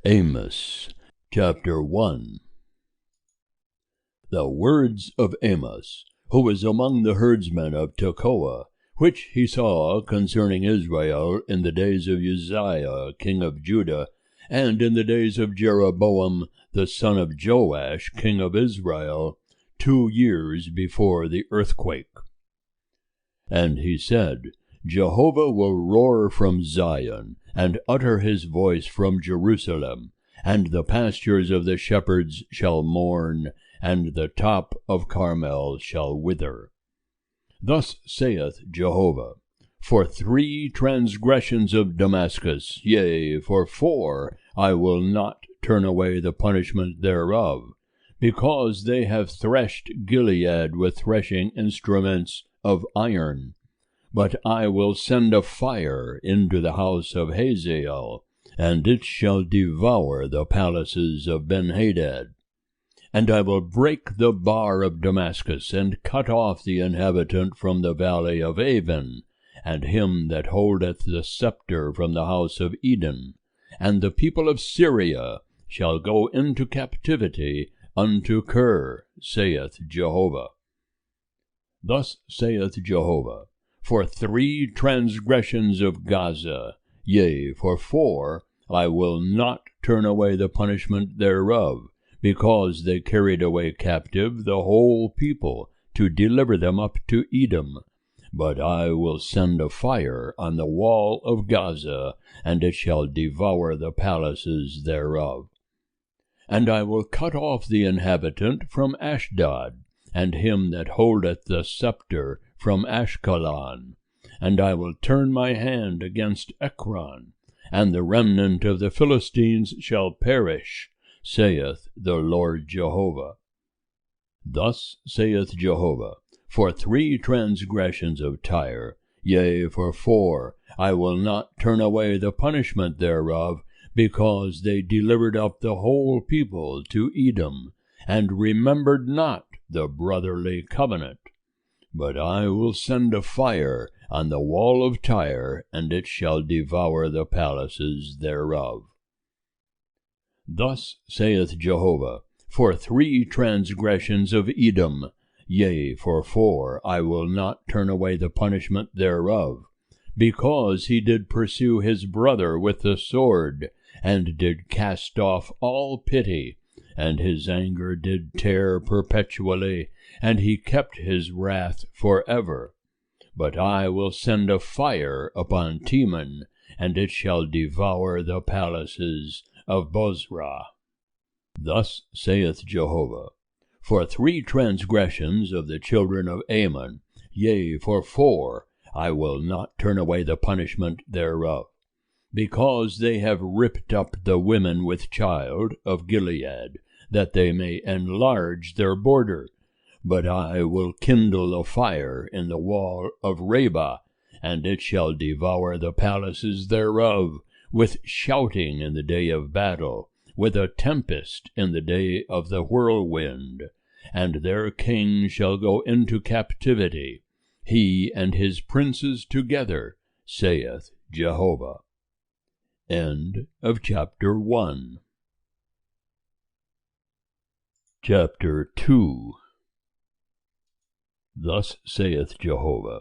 Amos chapter 1. The words of Amos, who was among the herdsmen of Tekoa, which he saw concerning Israel in the days of Uzziah king of Judah, and in the days of Jeroboam the son of Joash king of Israel, 2 years before the earthquake. And he said, Jehovah will roar from Zion, and utter his voice from Jerusalem, and the pastures of the shepherds shall mourn, and the top of Carmel shall wither. Thus saith Jehovah, for 3 transgressions of Damascus, yea, for 4, I will not turn away the punishment thereof, because they have threshed Gilead with threshing instruments of iron. But I will send a fire into the house of Hazael, and it shall devour the palaces of Benhadad. And I will break the bar of Damascus, and cut off the inhabitant from the valley of Avon, and him that holdeth the scepter from the house of Eden. And the people of Syria shall go into captivity unto Kir, saith Jehovah. Thus saith Jehovah, for 3 transgressions of Gaza, yea, for 4, I will not turn away the punishment thereof, because they carried away captive the whole people, to deliver them up to Edom. But I will send a fire on the wall of Gaza, and it shall devour the palaces thereof. And I will cut off the inhabitant from Ashdod, and him that holdeth the scepter from Ashkelon. And I will turn my hand against Ekron, and the remnant of the Philistines shall perish, saith the Lord Jehovah. Thus saith Jehovah, for 3 transgressions of Tyre, yea, for 4, I will not turn away the punishment thereof, because they delivered up the whole people to Edom, and remembered not the brotherly covenant. But I will send a fire on the wall of Tyre, and it shall devour the palaces thereof. Thus saith Jehovah, for 3 transgressions of Edom, yea, for 4, I will not turn away the punishment thereof, because he did pursue his brother with the sword, and did cast off all pity, and his anger did tear perpetually, and he kept his wrath forever. But I will send a fire upon Teman, and it shall devour the palaces of Bozrah. Thus saith Jehovah, for 3 transgressions of the children of Ammon, yea, for 4, I will not turn away the punishment thereof, because they have ripped up the women with child of Gilead, that they may enlarge their border. But I will kindle a fire in the wall of Rabbah, and it shall devour the palaces thereof, with shouting in the day of battle, with a tempest in the day of the whirlwind. And their king shall go into captivity, he and his princes together, saith Jehovah. End of chapter 1. Chapter 2. Thus saith Jehovah,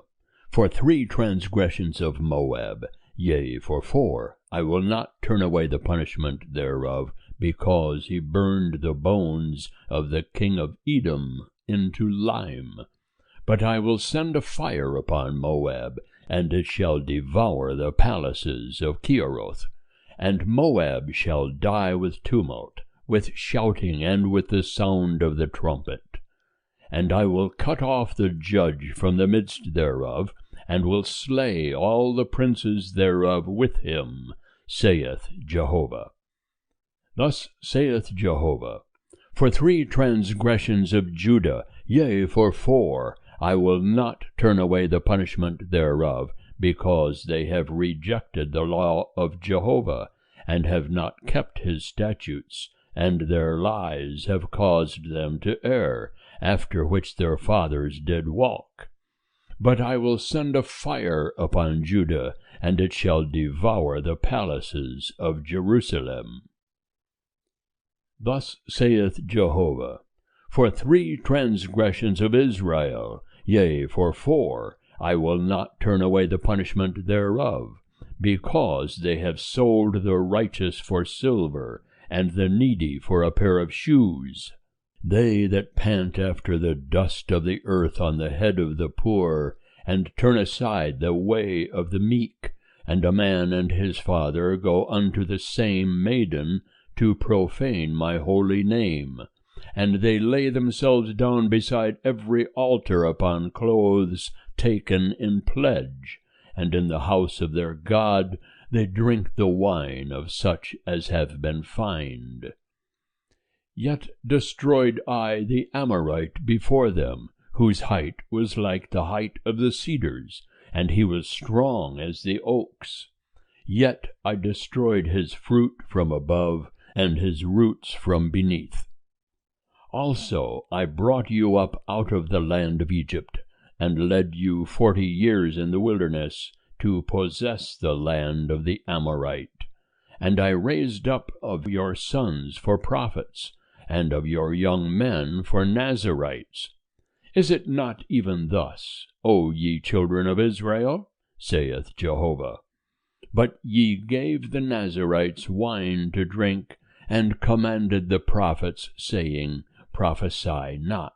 for 3 transgressions of Moab, yea, for 4, I will not turn away the punishment thereof, because he burned the bones of the king of Edom into lime. But I will send a fire upon Moab, and it shall devour the palaces of Keeroth. And Moab shall die with tumult, with shouting, and with the sound of the trumpet. And I will cut off the judge from the midst thereof, and will slay all the princes thereof with him, saith Jehovah. Thus saith Jehovah, for 3 transgressions of Judah, yea, for 4, I will not turn away the punishment thereof, because they have rejected the law of Jehovah, and have not kept his statutes, and their lies have caused them to err, after which their fathers did walk. But I will send a fire upon Judah, and it shall devour the palaces of Jerusalem. Thus saith Jehovah, For 3 transgressions of Israel, yea, for 4, I will not turn away the punishment thereof, because they have sold the righteous for silver, and the needy for a pair of shoes. They that pant after the dust of the earth on the head of the poor, and turn aside the way of the meek, and a man and his father go unto the same maiden to profane my holy name. And they lay themselves down beside every altar upon clothes taken in pledge, and in the house of their God they drink the wine of such as have been fined. Yet destroyed I the Amorite before them, whose height was like the height of the cedars, and he was strong as the oaks. Yet I destroyed his fruit from above, and his roots from beneath. Also I brought you up out of the land of Egypt, and led you 40 years in the wilderness, to possess the land of the Amorite. And I raised up of your sons for prophets, and of your young men for Nazirites. Is it not even thus, O ye children of Israel? saith Jehovah. But ye gave the Nazirites wine to drink, and commanded the prophets, saying, Prophesy not.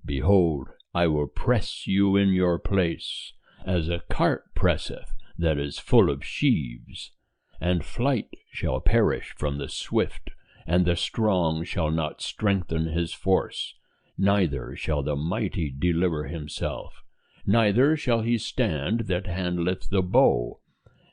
Behold, I will press you in your place, as a cart presseth that is full of sheaves. And flight shall perish from the swift, and the strong shall not strengthen his force, neither shall the mighty deliver himself, neither shall he stand that handleth the bow,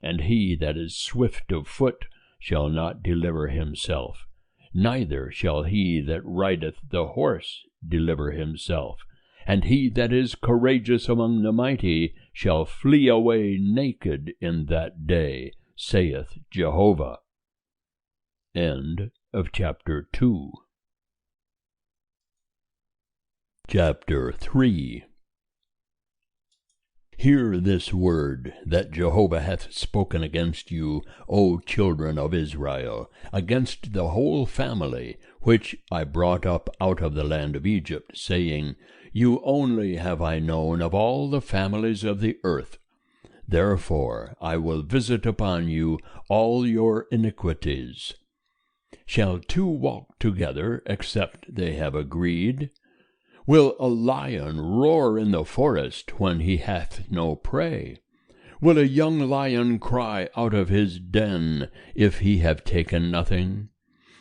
and he that is swift of foot shall not deliver himself, neither shall he that rideth the horse deliver himself, and he that is courageous among the mighty shall flee away naked in that day, saith Jehovah. End of chapter 2. Chapter 3. Hear this word that Jehovah hath spoken against you, O children of Israel, against the whole family, which I brought up out of the land of Egypt, saying, You only have I known of all the families of the earth. Therefore I will visit upon you all your iniquities. Shall 2 walk together, except they have agreed? Will a lion roar in the forest when he hath no prey? Will a young lion cry out of his den, if he have taken nothing?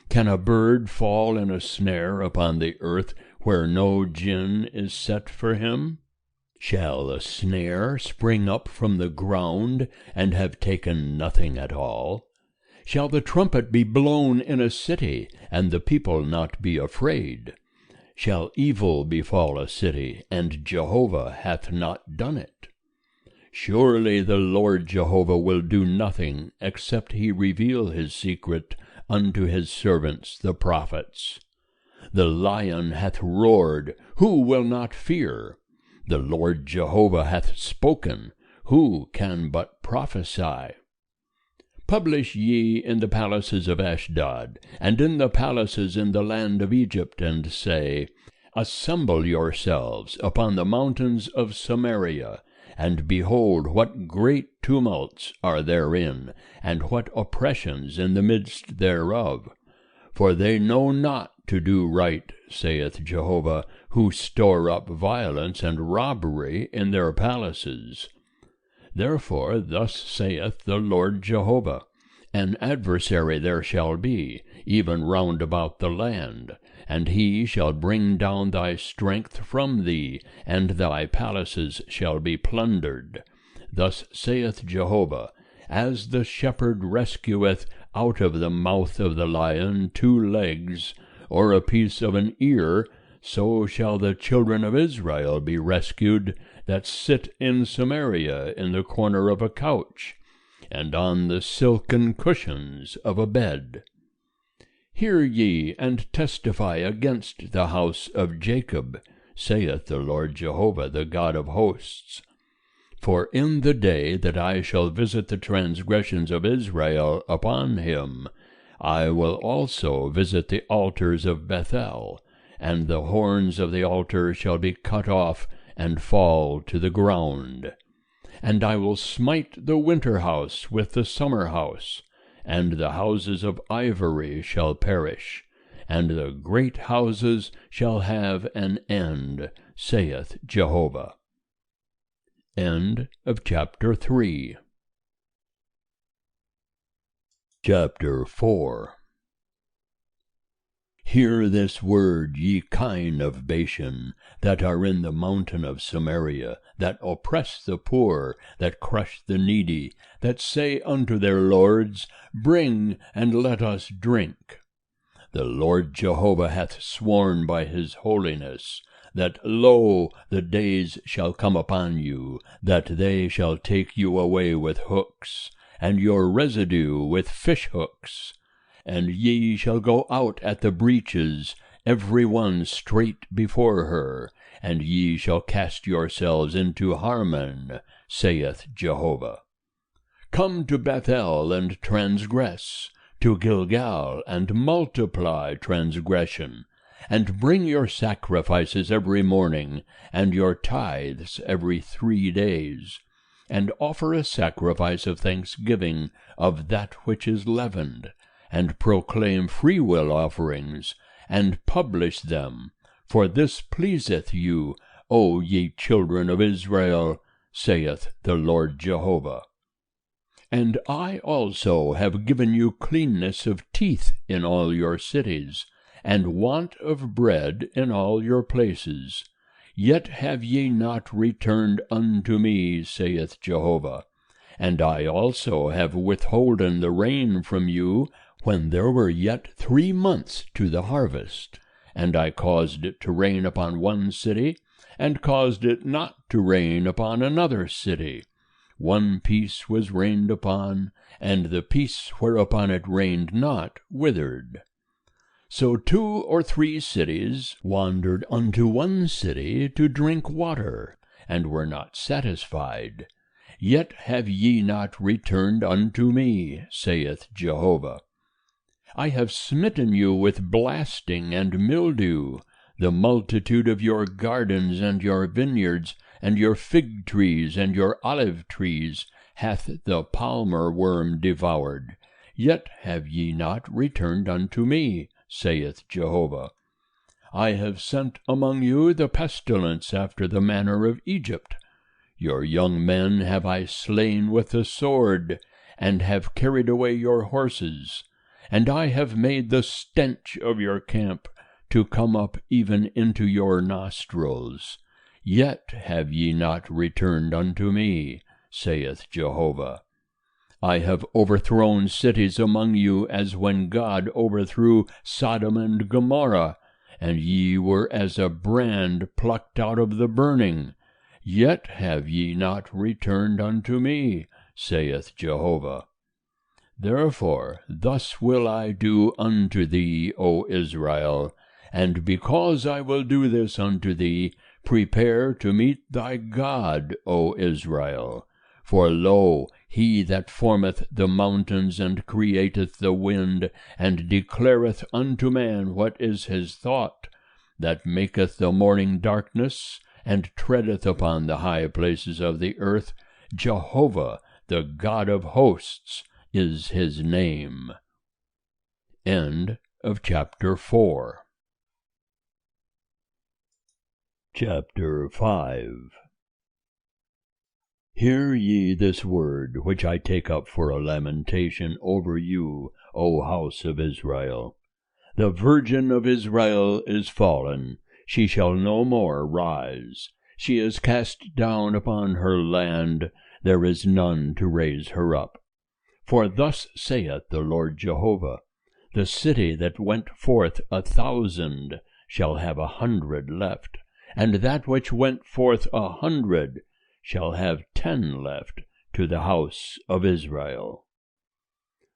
Can a bird fall in a snare upon the earth, where no gin is set for him? Shall a snare spring up from the ground, and have taken nothing at all? Shall the trumpet be blown in a city, and the people not be afraid? Shall evil befall a city, and Jehovah hath not done it? Surely the Lord Jehovah will do nothing, except he reveal his secret unto his servants the prophets. The lion hath roared, who will not fear? The Lord Jehovah hath spoken, who can but prophesy? Publish ye in the palaces of Ashdod, and in the palaces in the land of Egypt, and say, Assemble yourselves upon the mountains of Samaria, and behold what great tumults are therein, and what oppressions in the midst thereof. For they know not to do right, saith Jehovah, who store up violence and robbery in their palaces. Therefore thus saith the Lord Jehovah, An adversary there shall be, even round about the land, and he shall bring down thy strength from thee, and thy palaces shall be plundered. Thus saith Jehovah, As the shepherd rescueth out of the mouth of the lion 2 legs, or a piece of an ear, so shall the children of Israel be rescued, that sit in Samaria in the corner of a couch, and on the silken cushions of a bed. Hear ye, and testify against the house of Jacob, saith the Lord Jehovah, the God of hosts. For in the day that I shall visit the transgressions of Israel upon him, I will also visit the altars of Bethel, and the horns of the altar shall be cut off and fall to the ground. And I will smite the winter house with the summer house, and the houses of ivory shall perish, and the great houses shall have an end, saith Jehovah. End of chapter 3. Chapter 4. Hear this word, ye kine of Bashan, that are in the mountain of Samaria, that oppress the poor, that crush the needy, that say unto their lords, Bring, and let us drink. The Lord Jehovah hath sworn by his holiness, that, lo, the days shall come upon you, that they shall take you away with hooks, and your residue with fish hooks. And ye shall go out at the breaches, every one straight before her, and ye shall cast yourselves into Harmon, saith Jehovah. Come to Bethel and transgress, to Gilgal and multiply transgression, and bring your sacrifices every morning, and your tithes every 3 days, and offer a sacrifice of thanksgiving of that which is leavened, and proclaim freewill offerings, and publish them, for this pleaseth you, O ye children of Israel, saith the Lord Jehovah. And I also have given you cleanness of teeth in all your cities, and want of bread in all your places. Yet have ye not returned unto me, saith Jehovah. And I also have withholden the rain from you, when there were yet 3 months to the harvest. And I caused it to rain upon one city, and caused it not to rain upon another city. One piece was rained upon, and the piece whereupon it rained not withered. So 2 or 3 cities wandered unto one city to drink water, and were not satisfied. Yet have ye not returned unto me, saith Jehovah. I have smitten you with blasting and mildew, the multitude of your gardens and your vineyards, and your fig trees and your olive trees hath the palmer worm devoured. Yet have ye not returned unto me, saith Jehovah. I have sent among you the pestilence after the manner of Egypt. Your young men have I slain with the sword, and have carried away your horses. And I have made the stench of your camp to come up even into your nostrils. Yet have ye not returned unto me, saith Jehovah. I have overthrown cities among you, as when God overthrew Sodom and Gomorrah, and ye were as a brand plucked out of the burning. Yet have ye not returned unto me, saith Jehovah. Therefore thus will I do unto thee, O Israel, and because I will do this unto thee, prepare to meet thy God, O Israel. For lo, he that formeth the mountains, and createth the wind, and declareth unto man what is his thought, that maketh the morning darkness, and treadeth upon the high places of the earth, Jehovah, the God of hosts, is his name. End of chapter 4. Chapter 5. Hear ye this word, which I take up for a lamentation over you, O house of Israel. The virgin of Israel is fallen, she shall no more rise. She is cast down upon her land, there is none to raise her up. For thus saith the Lord Jehovah, the city that went forth 1,000 shall have 100 left, and that which went forth 100 shall have 10 left to the house of Israel.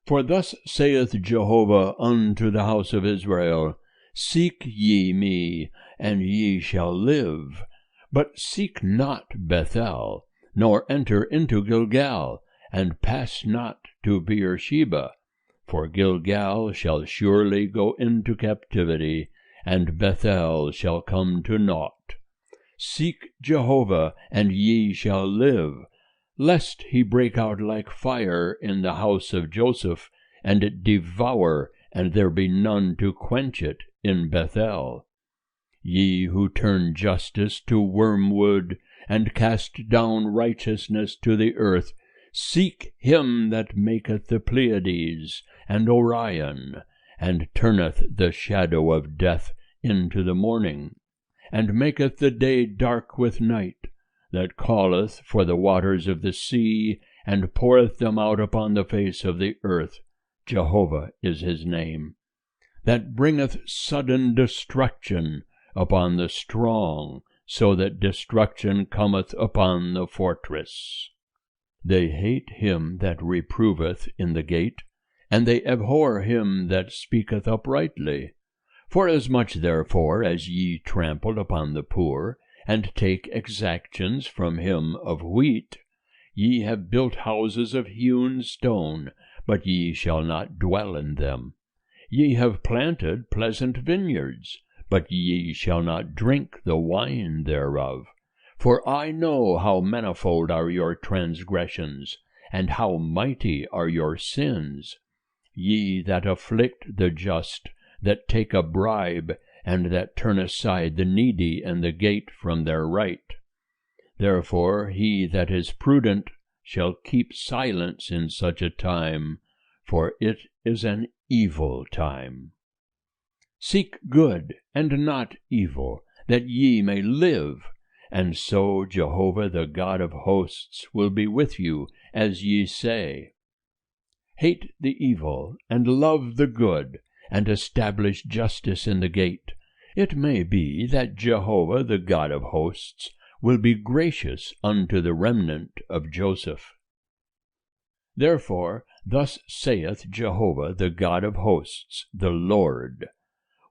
For thus saith Jehovah unto the house of Israel, Seek ye me, and ye shall live. But seek not Bethel, nor enter into Gilgal, and pass not to Beersheba. For Gilgal shall surely go into captivity, and Bethel shall come to naught. Seek Jehovah, and ye shall live, lest he break out like fire in the house of Joseph, and it devour, and there be none to quench it in Bethel. Ye who turn justice to wormwood, and cast down righteousness to the earth, seek him that maketh the Pleiades and Orion, and turneth the shadow of death into the morning, and maketh the day dark with night, that calleth for the waters of the sea, and poureth them out upon the face of the earth. Jehovah is his name. That bringeth sudden destruction upon the strong, so that destruction cometh upon the fortress. They hate him that reproveth in the gate, and they abhor him that speaketh uprightly. Forasmuch therefore as ye trample upon the poor, and take exactions from him of wheat, ye have built houses of hewn stone, but ye shall not dwell in them. Ye have planted pleasant vineyards, but ye shall not drink the wine thereof. For I know how manifold are your transgressions, and how mighty are your sins. Ye that afflict the just, that take a bribe, and that turn aside the needy and the gate from their right. Therefore he that is prudent shall keep silence in such a time, for it is an evil time. Seek good and not evil, that ye may live, and so Jehovah the God of hosts will be with you, as ye say. Hate the evil, and love the good, and establish justice in the gate. It may be that Jehovah the God of hosts will be gracious unto the remnant of Joseph. Therefore thus saith Jehovah the God of hosts, the Lord,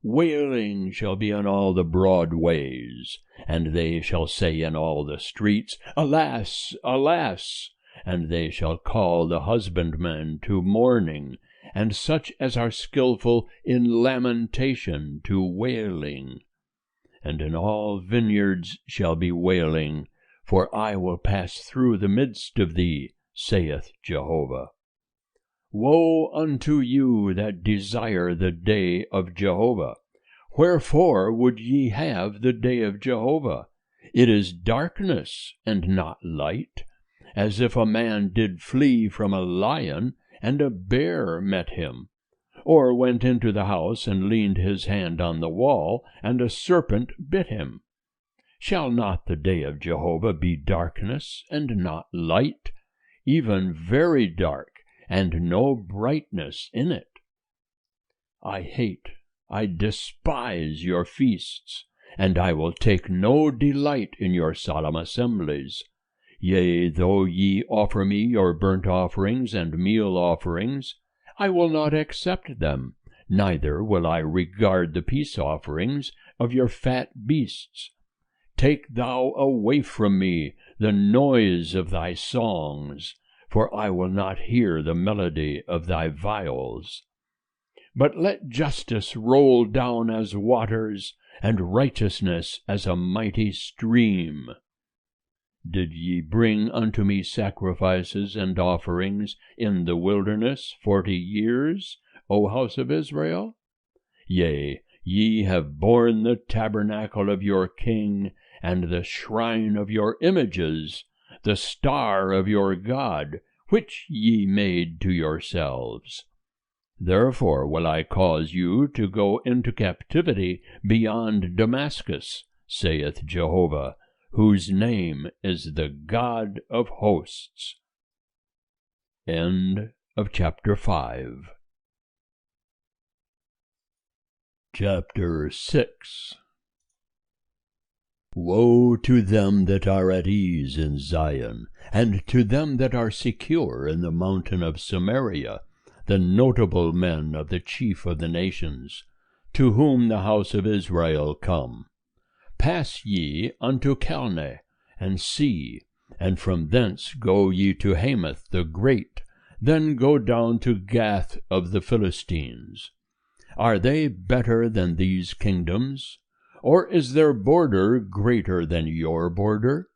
Wailing shall be in all the broad ways, and they shall say in all the streets, Alas, alas! And they shall call the husbandmen to mourning, and such as are skillful in lamentation to wailing. And in all vineyards shall be wailing, for I will pass through the midst of thee, saith Jehovah. Woe unto you that desire the day of Jehovah! Wherefore would ye have the day of Jehovah? It is darkness, and not light, as if a man did flee from a lion, and a bear met him, or went into the house and leaned his hand on the wall, and a serpent bit him. Shall not the day of Jehovah be darkness, and not light, even very dark, and no brightness in it? I despise your feasts, and I will take no delight in your solemn assemblies. Yea, though ye offer me your burnt offerings and meal offerings, I will not accept them, neither will I regard the peace offerings of your fat beasts. Take thou away from me the noise of thy songs, for I will not hear the melody of thy viols. But let justice roll down as waters, and righteousness as a mighty stream. Did ye bring unto me sacrifices and offerings in the wilderness 40 years, O house of Israel? Yea, ye have borne the tabernacle of your king, and the shrine of your images, the star of your God, which ye made to yourselves. Therefore will I cause you to go into captivity beyond Damascus, saith Jehovah, whose name is the God of hosts. End of chapter 5. Chapter 6. Woe to them that are at ease in Zion, and to them that are secure in the mountain of Samaria, the notable men of the chief of the nations, to whom the house of Israel come. Pass ye unto Calneh, and see, and from thence go ye to Hamath the great, then go down to Gath of the Philistines. Are they better than these kingdoms? Or is their border greater than your border?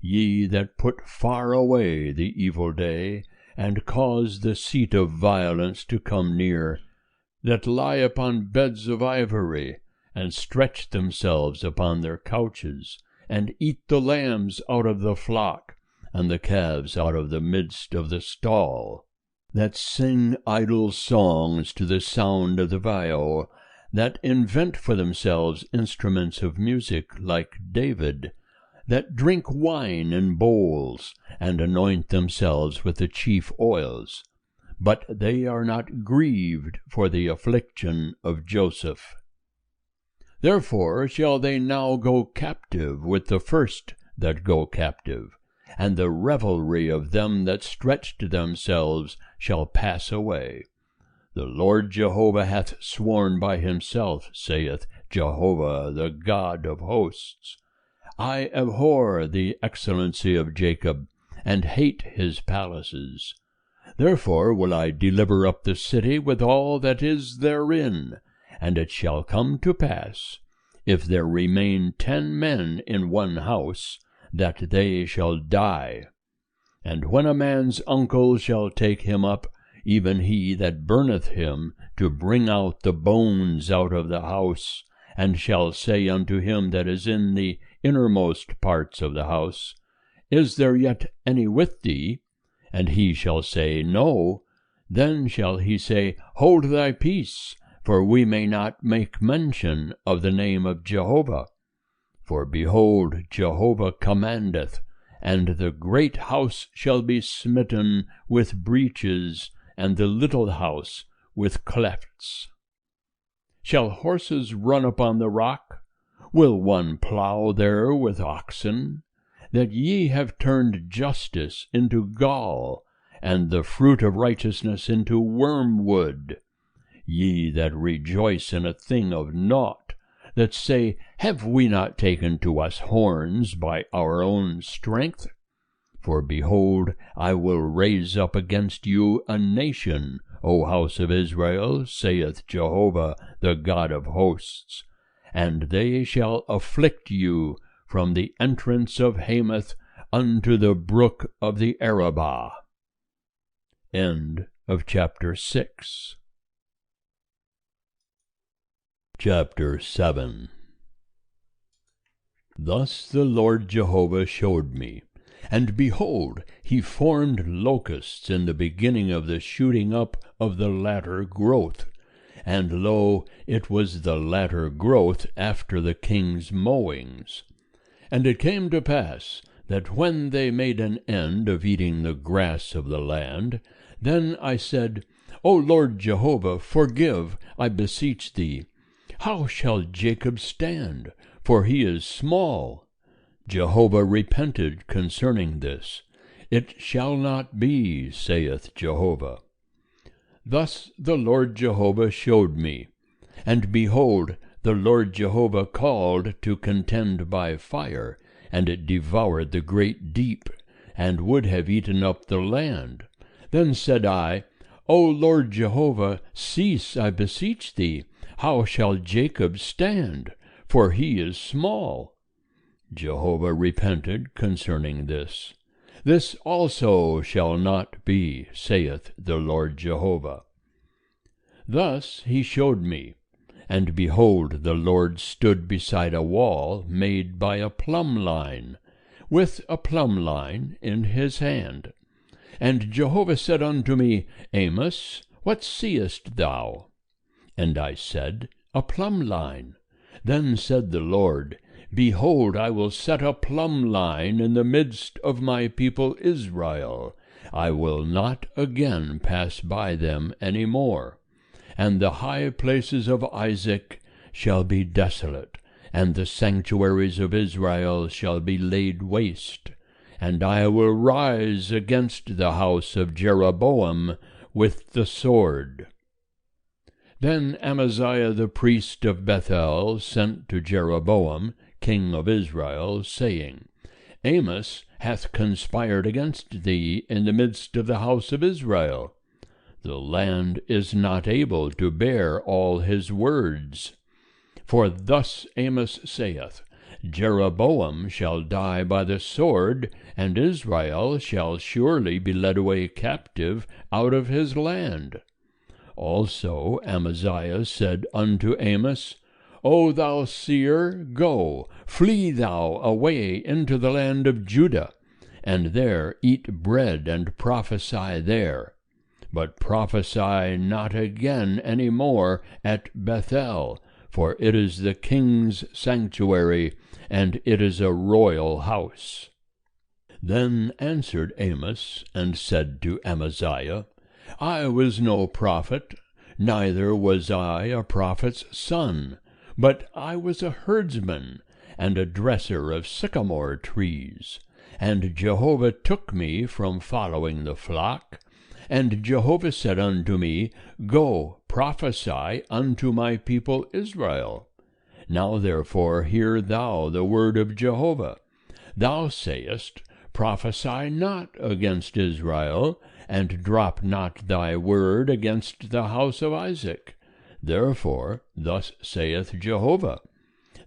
Ye that put far away the evil day, and cause the seat of violence to come near, that lie upon beds of ivory, and stretch themselves upon their couches, and eat the lambs out of the flock, and the calves out of the midst of the stall, that sing idle songs to the sound of the viol, that invent for themselves instruments of music like David, that drink wine in bowls, and anoint themselves with the chief oils, but they are not grieved for the affliction of Joseph. Therefore shall they now go captive with the first that go captive, and the revelry of them that stretched themselves shall pass away. The Lord Jehovah hath sworn by himself, saith Jehovah, the God of hosts. I abhor the excellency of Jacob, and hate his palaces. Therefore will I deliver up the city with all that is therein. And it shall come to pass, if there remain 10 men in one house, that they shall die. And when a man's uncle shall take him up, even he that burneth him, to bring out the bones out of the house, and shall say unto him that is in the innermost parts of the house, Is there yet any with thee? And he shall say, No. Then shall he say, Hold thy peace, for we may not make mention of the name of Jehovah. For behold, Jehovah commandeth, and the great house shall be smitten with breaches, and the little house with clefts. Shall horses run upon the rock? Will one plow there with oxen? That ye have turned justice into gall, and the fruit of righteousness into wormwood. Ye that rejoice in a thing of naught, that say, Have we not taken to us horns by our own strength? For behold, I will raise up against you a nation, O house of Israel, saith Jehovah, the God of hosts, and they shall afflict you from the entrance of Hamath unto the brook of the Arabah. End of chapter 6. Chapter 7. Thus the Lord Jehovah showed me, and behold, he formed locusts in the beginning of the shooting up of the latter growth. And lo, it was the latter growth after the king's mowings. And it came to pass, that when they made an end of eating the grass of the land, then I said, O Lord Jehovah, forgive, I beseech thee. How shall Jacob stand? For he is small. Jehovah repented concerning this. It shall not be, saith Jehovah. Thus the Lord Jehovah showed me. And behold, the Lord Jehovah called to contend by fire, and it devoured the great deep, and would have eaten up the land. Then said I, O Lord Jehovah, cease, I beseech thee. How shall Jacob stand? For he is small. Jehovah repented concerning this. This also shall not be, saith the Lord Jehovah. Thus he showed me, and behold, the Lord stood beside a wall made by a plumb line, with a plumb line in his hand. And Jehovah said unto me, Amos, what seest thou? And I said, A plumb line. Then said the Lord, Behold, I will set a plumb line in the midst of my people Israel. I will not again pass by them any more. And the high places of Isaac shall be desolate, and the sanctuaries of Israel shall be laid waste. And I will rise against the house of Jeroboam with the sword. Then Amaziah the priest of Bethel sent to Jeroboam, king of Israel, saying, Amos hath conspired against thee in the midst of the house of Israel. The land is not able to bear all his words. For thus Amos saith, Jeroboam shall die by the sword, and Israel shall surely be led away captive out of his land. Also Amaziah said unto Amos, O thou seer, go, flee thou away into the land of Judah, and there eat bread and prophesy there. But prophesy not again any more at Bethel, for it is the king's sanctuary, and it is a royal house. Then answered Amos, and said to Amaziah, I was no prophet, neither was I a prophet's son, but I was a herdsman, and a dresser of sycamore trees. And Jehovah took me from following the flock, and Jehovah said unto me, Go, prophesy unto my people Israel. Now therefore hear thou the word of Jehovah. Thou sayest, Prophesy not against Israel, and drop not thy word against the house of Isaac. Therefore thus saith Jehovah,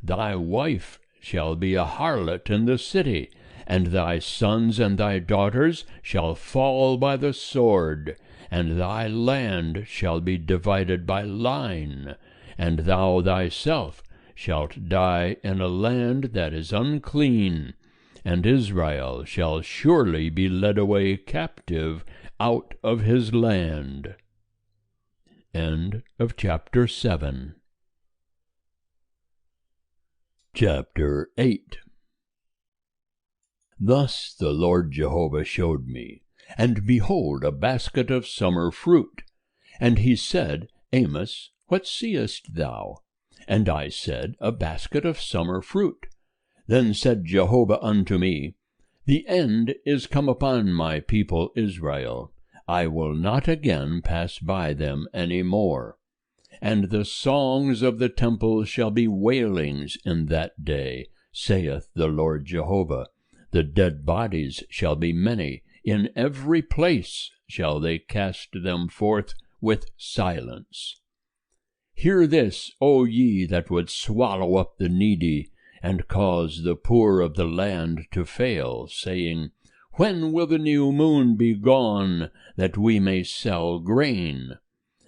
Thy wife shall be a harlot in the city, and thy sons and thy daughters shall fall by the sword, and thy land shall be divided by line, and thou thyself shalt die in a land that is unclean, and Israel shall surely be led away captive out of his land. End of chapter 7. Chapter 8. Thus the Lord Jehovah showed me, and behold, a basket of summer fruit. And he said, Amos, what seest thou? And I said, A basket of summer fruit. Then said Jehovah unto me, The end is come upon my people Israel. I will not again pass by them any more. And the songs of the temple shall be wailings in that day, saith the Lord Jehovah. The dead bodies shall be many, in every place shall they cast them forth with silence. Hear this, O ye that would swallow up the needy, and cause the poor of the land to fail, saying, When will the new moon be gone, that we may sell grain?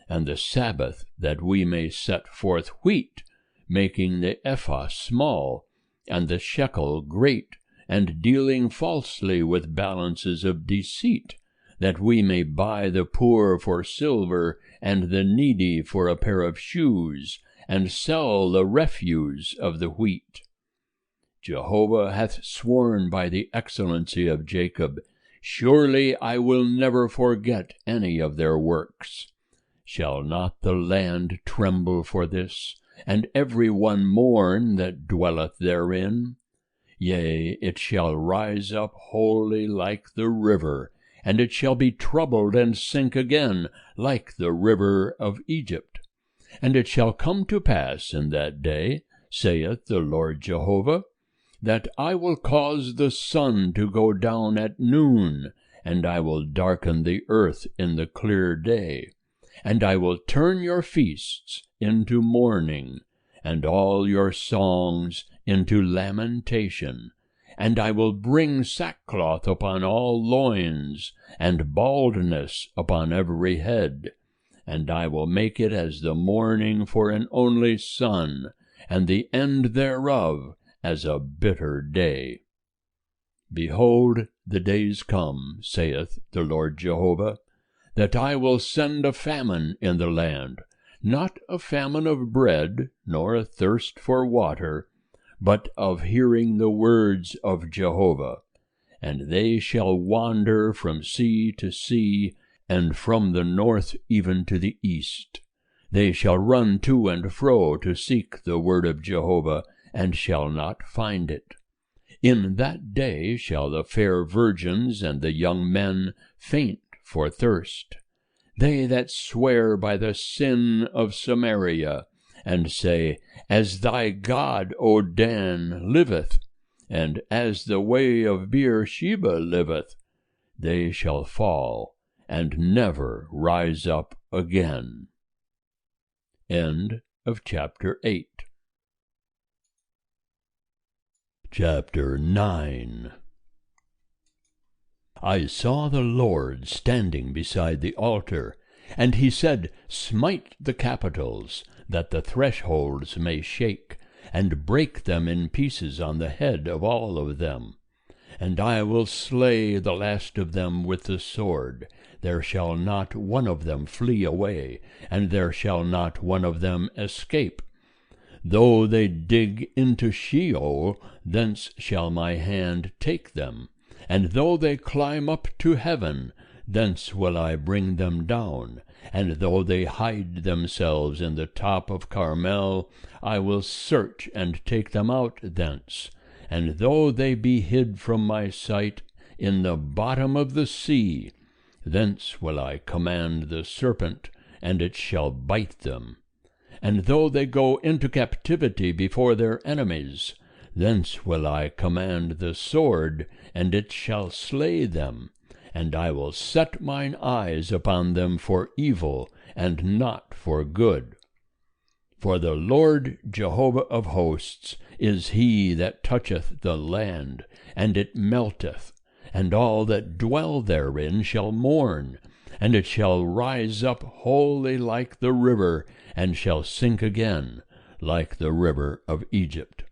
And the Sabbath, that we may set forth wheat, making the ephah small, and the shekel great, and dealing falsely with balances of deceit, that we may buy the poor for silver, and the needy for a pair of shoes, and sell the refuse of the wheat. Jehovah hath sworn by the excellency of Jacob, Surely I will never forget any of their works. Shall not the land tremble for this, and every one mourn that dwelleth therein? Yea, it shall rise up wholly like the river, and it shall be troubled and sink again like the river of Egypt. And it shall come to pass in that day, saith the Lord Jehovah, that I will cause the sun to go down at noon, and I will darken the earth in the clear day. And I will turn your feasts into mourning, and all your songs into lamentation. And I will bring sackcloth upon all loins, and baldness upon every head. And I will make it as the mourning for an only son, and the end thereof as a bitter day. Behold, the days come, saith the Lord Jehovah, that I will send a famine in the land, not a famine of bread, nor a thirst for water, but of hearing the words of Jehovah. And they shall wander from sea to sea, and from the north even to the east. They shall run to and fro to seek the word of Jehovah, and shall not find it. In that day shall the fair virgins and the young men faint for thirst. They that swear by the sin of Samaria, and say, As thy God, O Dan, liveth, and as the way of Beersheba liveth, they shall fall, and never rise up again. End of chapter 8. Chapter 9. I saw the Lord standing beside the altar, and he said, Smite the capitals, that the thresholds may shake, and break them in pieces on the head of all of them. And I will slay the last of them with the sword. There shall not one of them flee away, and there shall not one of them escape. Though they dig into Sheol, thence shall my hand take them. And though they climb up to heaven, thence will I bring them down. And though they hide themselves in the top of Carmel, I will search and take them out thence. And though they be hid from my sight in the bottom of the sea, thence will I command the serpent, and it shall bite them. And though they go into captivity before their enemies, thence will I command the sword, and it shall slay them. And I will set mine eyes upon them for evil, and not for good. For the Lord Jehovah of hosts is he that toucheth the land, and it melteth, and all that dwell therein shall mourn, and it shall rise up wholly like the river, and shall sink again like the river of Egypt.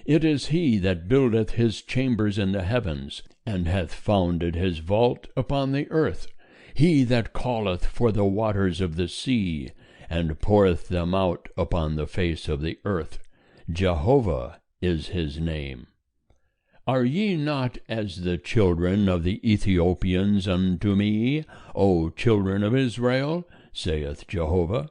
It is he that buildeth his chambers in the heavens, and hath founded his vault upon the earth, he that calleth for the waters of the sea, and poureth them out upon the face of the earth. Jehovah is his name. Are ye not as the children of the Ethiopians unto me, O children of Israel? saith Jehovah.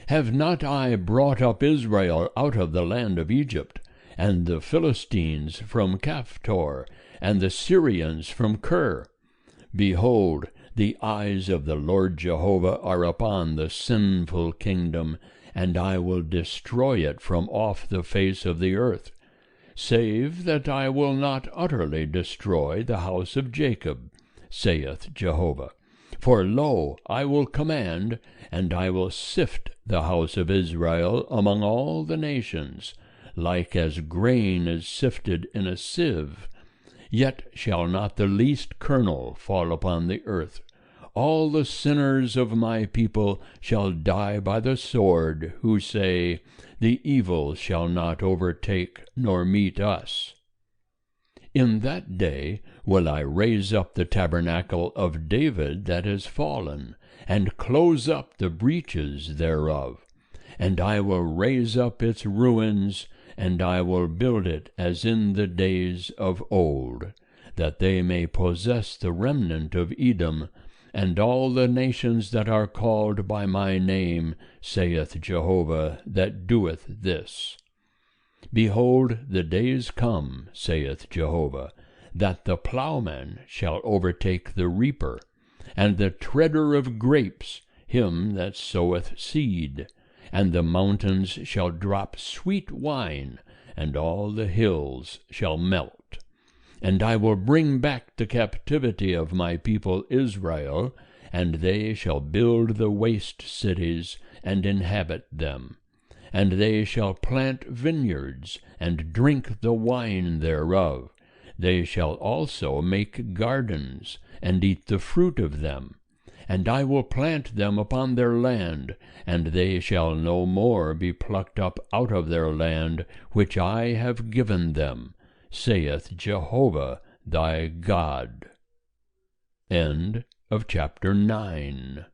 Have not I brought up Israel out of the land of Egypt, and the Philistines from Caphtor, and the Syrians from Kir? Behold, the eyes of the Lord Jehovah are upon the sinful kingdom, and I will destroy it from off the face of the earth, save that I will not utterly destroy the house of Jacob, saith Jehovah. For lo, I will command, and I will sift the house of Israel among all the nations, like as grain is sifted in a sieve. Yet shall not the least kernel fall upon the earth. All the sinners of my people shall die by the sword, who say, The evil shall not overtake nor meet us. In that day will I raise up the tabernacle of David that is fallen, and close up the breaches thereof. And I will raise up its ruins, and I will build it as in the days of old, that they may possess the remnant of Edom, and all the nations that are called by my name, saith Jehovah, that doeth this. Behold, the days come, saith Jehovah, that the plowman shall overtake the reaper, and the treader of grapes him that soweth seed, and the mountains shall drop sweet wine, and all the hills shall melt. And I will bring back the captivity of my people Israel, and they shall build the waste cities, and inhabit them. And they shall plant vineyards, and drink the wine thereof. They shall also make gardens, and eat the fruit of them. And I will plant them upon their land, and they shall no more be plucked up out of their land, which I have given them, saith Jehovah thy God. End of chapter 9.